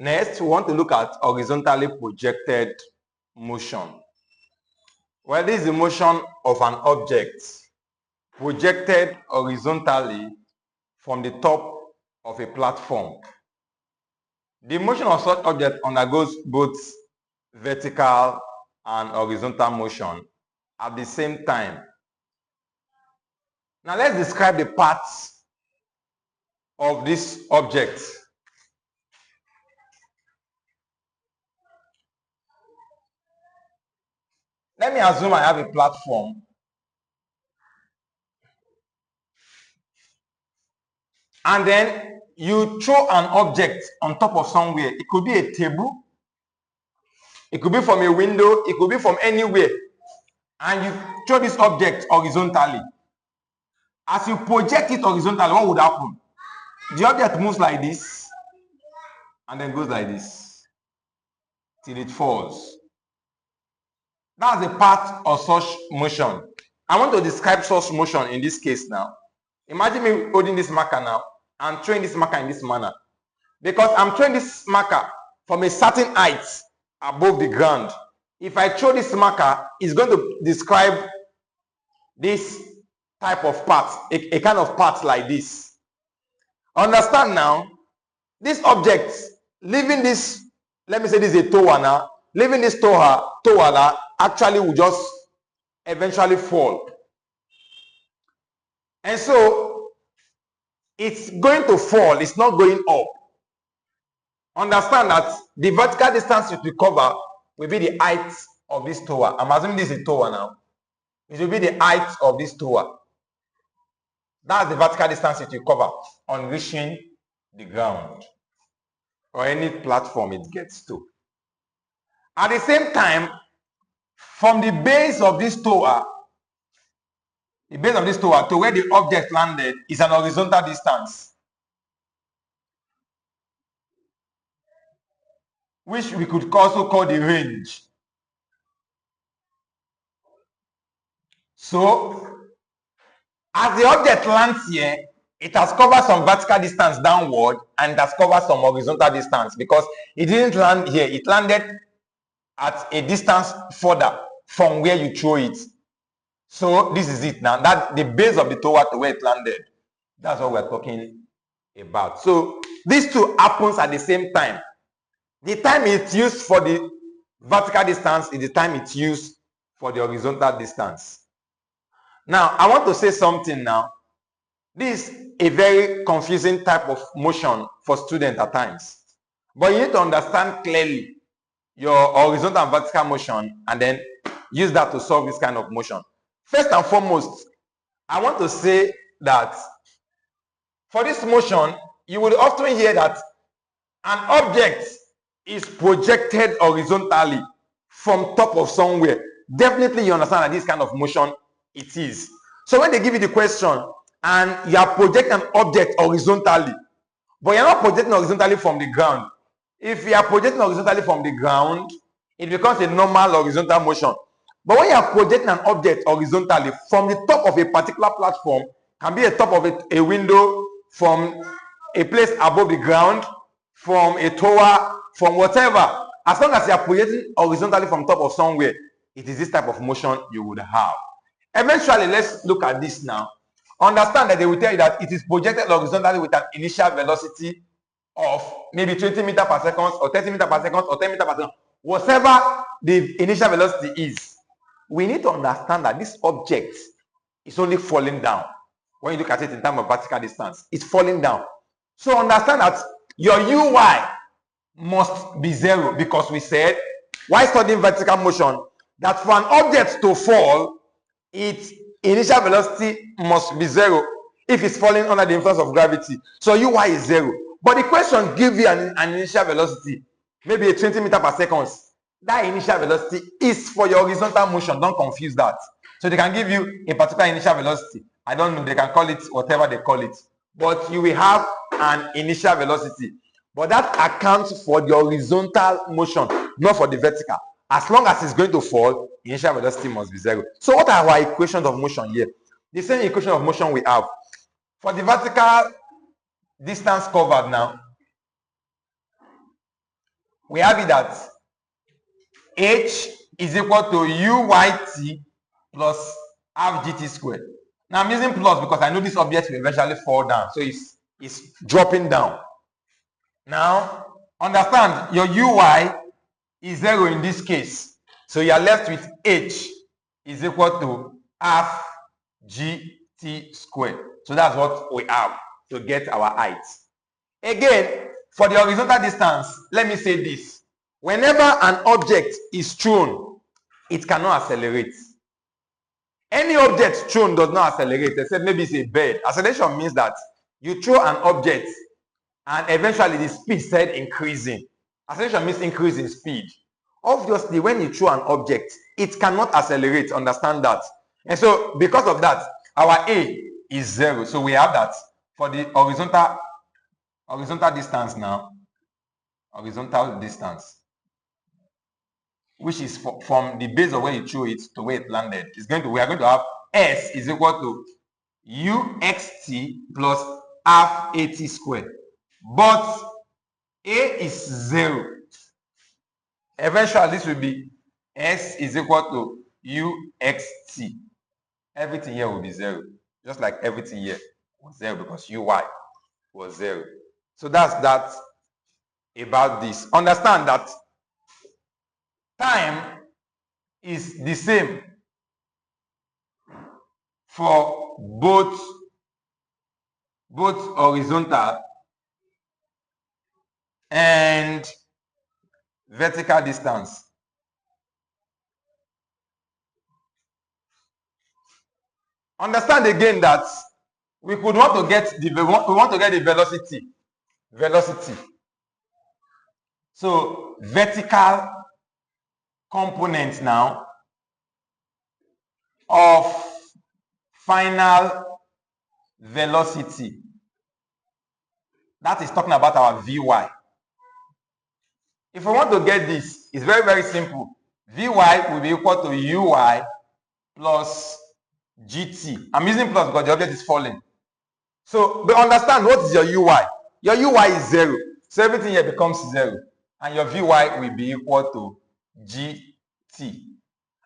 Next, we want to look at horizontally projected motion. Well, this is the motion of an object projected horizontally from the top of a platform. The motion of such object undergoes both vertical and horizontal motion at the same time. Now let's describe the parts of this object. Let me assume I have a platform and then you throw an object on top of somewhere. It could be a table, it could be from a window, it could be from anywhere, and you throw this object horizontally. As you project it horizontally, what would happen? The object moves like this and then goes like this till it falls. That's a part of such motion. I want to describe such motion in this case now. Imagine me holding this marker now and throwing this marker in this manner. Because I'm throwing this marker from a certain height above the ground. If I throw this marker, it's going to describe this type of part, a kind of part like this. Understand now, this object, leaving this, let me say this is a tower now, leaving this tower actually will just eventually fall. And so, it's going to fall, it's not going up. Understand that the vertical distance it will cover will be the height of this tower. I'm assuming this is a tower now. It will be the height of this tower. That's the vertical distance it will cover on reaching the ground or any platform it gets to. At the same time, from the base of this tower, to where the object landed is an horizontal distance, which we could also call the range. So, as the object lands here, it has covered some vertical distance downward and it has covered some horizontal distance because it didn't land here. It landed at a distance further from where you throw it. So this is it now. That's the base of the tower to where it landed. That's what we're talking about. So these two happens at the same time. The time it's used for the vertical distance is the time it's used for the horizontal distance. Now, I want to say something now. This is a very confusing type of motion for students at times. But you need to understand clearly your horizontal and vertical motion and then use that to solve this kind of motion. First and foremost, I want to say that for this motion, you will often hear that an object is projected horizontally from top of somewhere. Definitely you understand that this kind of motion it is. So when they give you the question and you are projecting an object horizontally, but you're not projecting horizontally from the ground. If you are projecting horizontally from the ground, it becomes a normal horizontal motion. But when you are projecting an object horizontally from the top of a particular platform, can be a top of a window, from a place above the ground, from a tower, from whatever, as long as you are projecting horizontally from top of somewhere, it is this type of motion you would have. Eventually, let's look at this now. Understand that they will tell you that it is projected horizontally with an initial velocity of maybe 20 meters per second or 30 meters per second or 10 meters per second. Whatever the initial velocity is, we need to understand that this object is only falling down. When you look at it in terms of vertical distance, it's falling down. So understand that your UI must be zero, because we said, while studying vertical motion, that for an object to fall, its initial velocity must be zero if it's falling under the influence of gravity. So UI is zero. But the question gives you an initial velocity, maybe a 20 meters per second. That initial velocity is for your horizontal motion. Don't confuse that. So they can give you a particular initial velocity. I don't know, they can call it whatever they call it. But you will have an initial velocity. But that accounts for the horizontal motion, not for the vertical. As long as it's going to fall, initial velocity must be zero. So what are our equations of motion here? The same equation of motion we have. For the vertical distance covered now, we have it that h is equal to uyt plus half gt squared. Now I'm using plus because I know this object will eventually fall down, so it's dropping down. Now understand your uy is 0 in this case, so you are left with h is equal to half gt squared. So that's what we have to get our height. Again, for the horizontal distance, let me say this. Whenever an object is thrown, it cannot accelerate. Any object thrown does not accelerate, except maybe it's a bird. Acceleration means that you throw an object and eventually the speed started increasing. Acceleration means increase in speed. Obviously, when you throw an object, it cannot accelerate. Understand that. And so, because of that, our A is 0. So we have that for the horizontal distance now. Horizontal distance, which is from the base of where you threw it to where it landed, we are going to have S is equal to uxt plus half at squared. But A is 0. Eventually, this will be S is equal to uxt. Everything here will be 0. Just like everything here was 0 because uy was 0. So that's that about this. Understand that time is the same for both horizontal and vertical distance. Understand again that we want to get the velocity. So vertical component now of final velocity. That is talking about our Vy. If we want to get this, it's very, very simple. Vy will be equal to uy plus gt. I'm using plus because the object is falling. So, but understand, what is your uy? Your uy is 0. So everything here becomes 0. And your Vy will be equal to gt.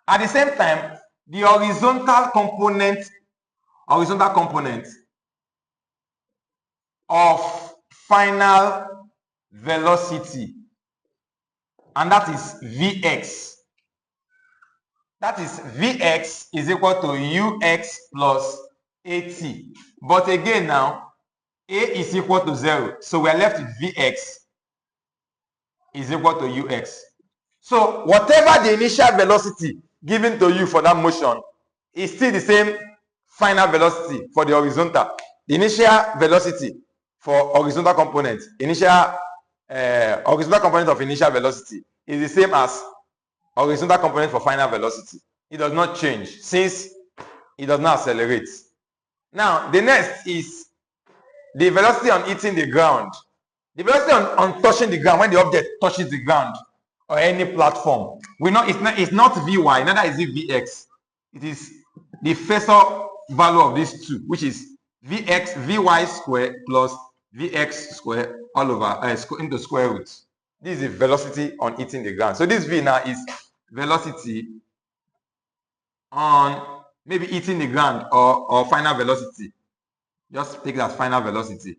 At the same time, the horizontal component of final velocity, and that is Vx. That is Vx is equal to ux plus at. But again now, a is equal to 0. So we are left with Vx is equal to ux. So whatever the initial velocity given to you for that motion is still the same final velocity for the horizontal. The initial velocity for horizontal component, horizontal component of initial velocity is the same as horizontal component for final velocity. It does not change since it does not accelerate. Now, the next is the velocity on hitting the ground. The velocity on touching the ground, when the object touches the ground or any platform, we know it's not Vy, neither is it Vx. It is the Fesser value of these two, which is Vy squared plus Vx squared all over into square root. This is the velocity on hitting the ground. So this V now is velocity on maybe hitting the ground or final velocity. Just take that final velocity.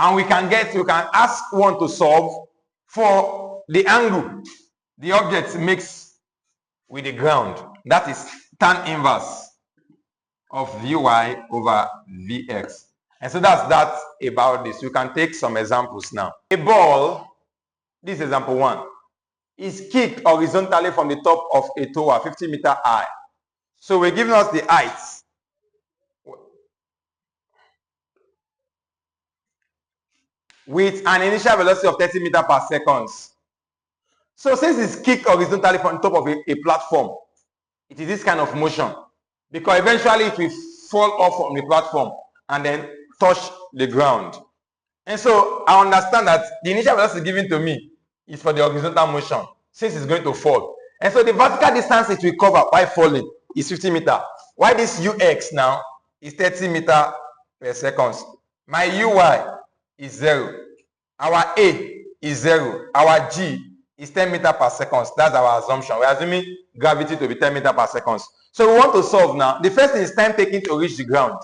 And we can ask one to solve for the angle the object makes with the ground. That is tan inverse of Vy over Vx. And so that's that about this. We can take some examples now. A ball, this is example 1, is kicked horizontally from the top of a tower 50 meters high. So we're giving us the height. With an initial velocity of 30 meters per second. So since it's kicked horizontally from the top of a platform, it is this kind of motion. Because eventually it will fall off from the platform and then touch the ground. And so I understand that the initial velocity given to me is for the horizontal motion, since it's going to fall. And so the vertical distance it will cover while falling is 50 meters. Why this ux now is 30 meters per second. My uy is 0. Our A is 0. Our G is 10 meters per second. That's our assumption. We're assuming gravity to be 10 meters per second. So we want to solve now. The first thing is time taken to reach the ground.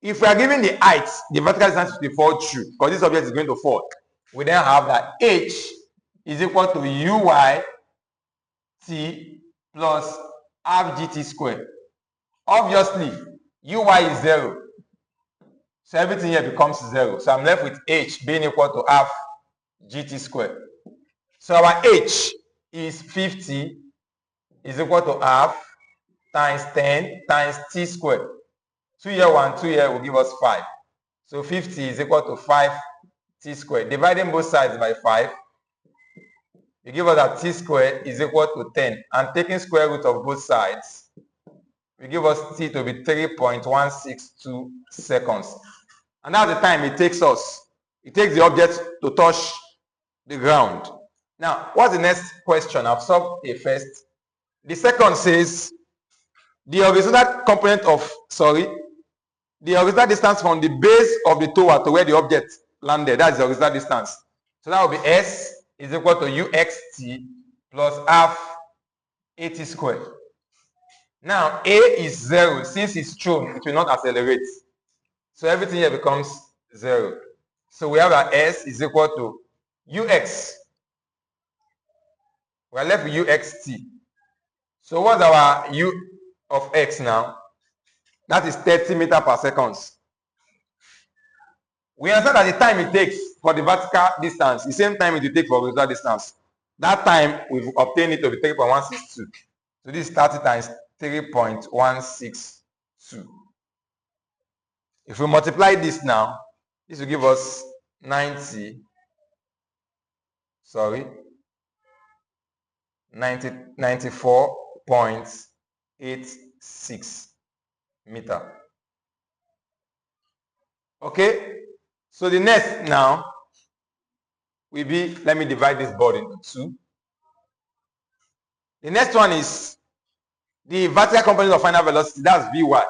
If we are given the height, the vertical distance to fall through, because this object is going to fall, we then have that H is equal to UY T plus half GT squared. Obviously, UY is 0. So everything here becomes 0. So I'm left with H being equal to half GT squared. So our H is 50 is equal to half times 10 times T squared. 2 here, 1, 2 here will give us 5. So 50 is equal to 5 T squared. Dividing both sides by 5, you give us that T squared is equal to 10. And taking square root of both sides, we give us T to be 3.162 seconds. And that's the time it takes us. It takes the object to touch the ground. Now, what's the next question? I've solved a first. The second says the horizontal component of, the horizontal distance from the base of the tower to where the object landed. That's the horizontal distance. So that will be S is equal to UXT plus half AT squared. Now, A is 0. Since it's thrown, it will not accelerate. So everything here becomes 0. So we have our S is equal to UX. We are left with UXT. So what's our U of X now? That is 30 meters per second. We understand that the time it takes for the vertical distance, the same time it will take for horizontal distance. That time we've obtained it to be 3.162. So this is 30 times 3.162. If we multiply this now, this will give us 94.86 meter. Okay, so the next now will be, let me divide this board into 2. The next one is the vertical component of final velocity, that's Vy.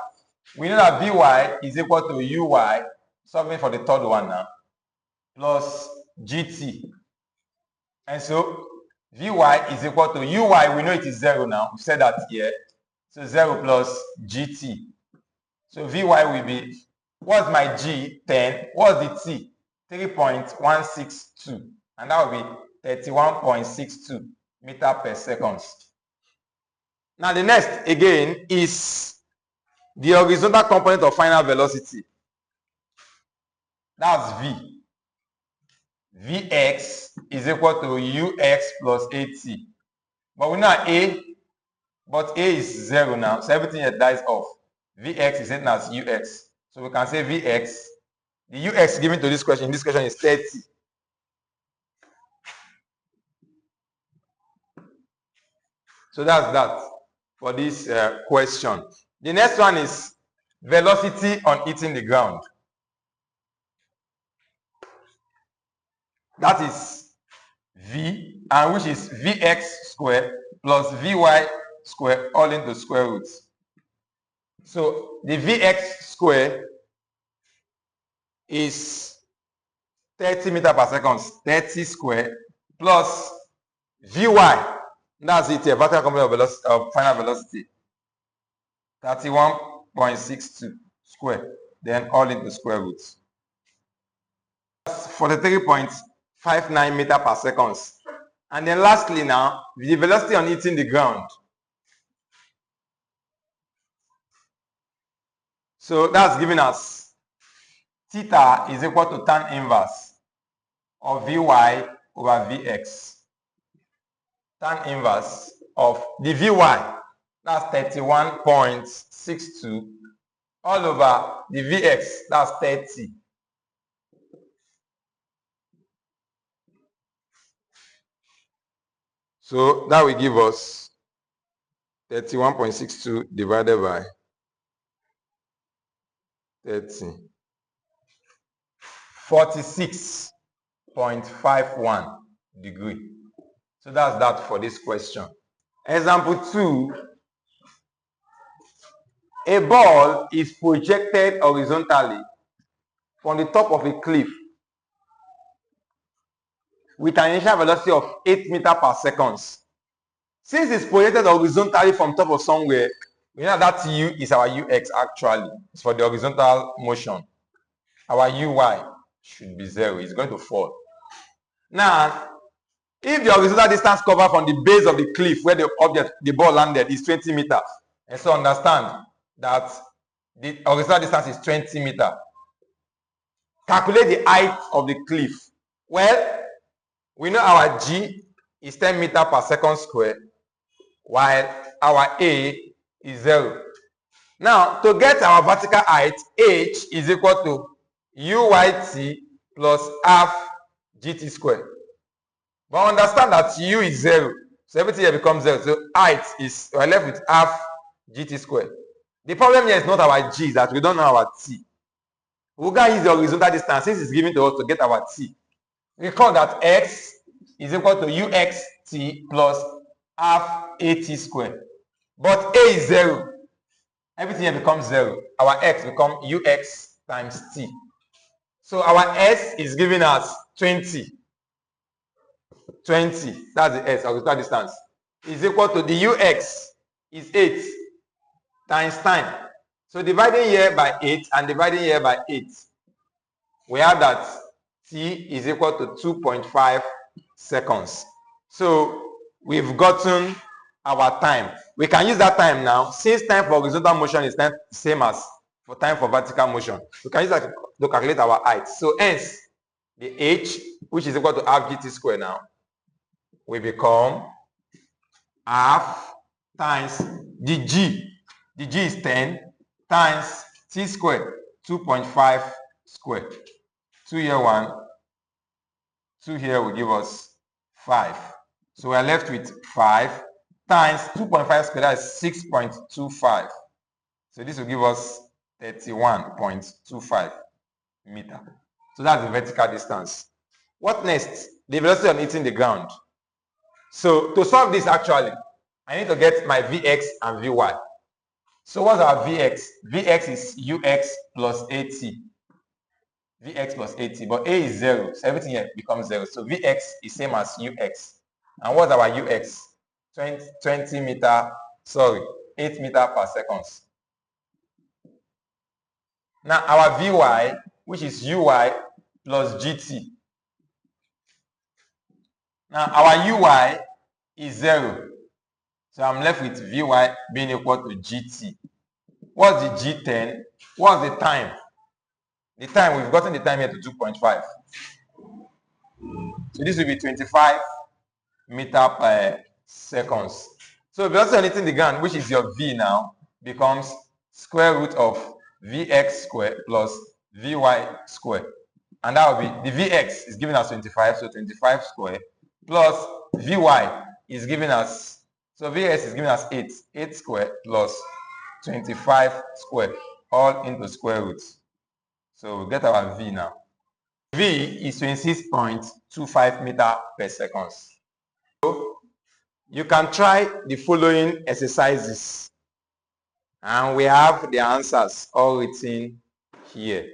We know that Vy is equal to Uy, solving for the third one now, plus Gt. And so Vy is equal to Uy, we know it is 0 now. We said that here. So 0 plus Gt. So Vy will be, what's my G? 10. What's the T? 3.162. And that will be 31.62 meter per second. Now the next again is the horizontal component of final velocity. That's V. Vx is equal to Ux plus At. But we know A, but A is 0 now, so everything here dies off. Vx is written as Ux. So we can say Vx, the Ux given to this question is 30. So that's that for this question. The next one is velocity on hitting the ground. That is V, and which is Vx squared plus Vy squared all into square roots. So the Vx squared is 30 meters per second, 30 squared, plus Vy, that's it here, vertical component of final velocity, 31.62 squared, then all into square roots. 43.59 meters per second. And then lastly now, the velocity on hitting the ground. So that's giving us theta is equal to tan inverse of Vy over Vx. Tan inverse of the Vy, that's 31.62, all over the Vx, that's 30. So that will give us 31.62 divided by 30. 46.51 degree. So that's that for this question. Example 2. A ball is projected horizontally from the top of a cliff with an initial velocity of 8 meters per second. Since it's projected horizontally from top of somewhere, we know that u is our ux actually. It's for the horizontal motion. Our uy should be 0. It's going to fall. Now, if the horizontal distance covered from the base of the cliff where the ball landed is 20 meters, and so understand that the horizontal distance is 20 meters. Calculate the height of the cliff. Well, we know our g is 10 meters per second square, while our a is 0. Now, to get our vertical height, h is equal to uyt plus half gt squared. But understand that u is 0, so everything here becomes 0. So height is, we're left with half gt squared. The problem here is not our g, that we don't know our t. We're going to use the horizontal distance since it's given to us to get our t. Recall that x is equal to uxt plus half at squared. But a is 0. Everything here becomes 0. Our x becomes ux times t. So our s is giving us 20. 20, that's the s, horizontal distance, is equal to the ux is 8 times time. So dividing here by 8 and dividing here by 8, we have that t is equal to 2.5 seconds. So we've gotten our time. We can use that time now. Since time for horizontal motion is the same as for time for vertical motion, we can use that to calculate our height. So hence, the h, which is equal to half gt squared now, will become half times the g. The g is 10 times t squared, 2.5 squared. 2 here 1, 2 here will give us 5. So we are left with 5 times 2.5 squared, that is 6.25. So this will give us 31.25 meters. So that's the vertical distance. What next? The velocity on hitting the ground. So to solve this actually, I need to get my Vx and Vy. So what's our Vx? Vx is ux plus at. Vx plus at, but a is 0, so everything here becomes 0. So Vx is same as ux. And what's our ux? 8 meters per second. Now our Vy, which is uy plus gt. Now our uy is 0. So I'm left with Vy being equal to gt. What's the g10? What's the time? The time, we've gotten the time here to 2.5. So this will be 25 meters per seconds. So velocity on hitting the ground, which is your v now, becomes square root of vx squared plus vy squared. And that will be, the vx is giving us 25, so 25 squared, plus vy is giving us, so vs is giving us 8 squared plus 25 squared, all into square roots. So we'll get our v now. V is 26.25 meters per second. So you can try the following exercises, and we have the answers all written here.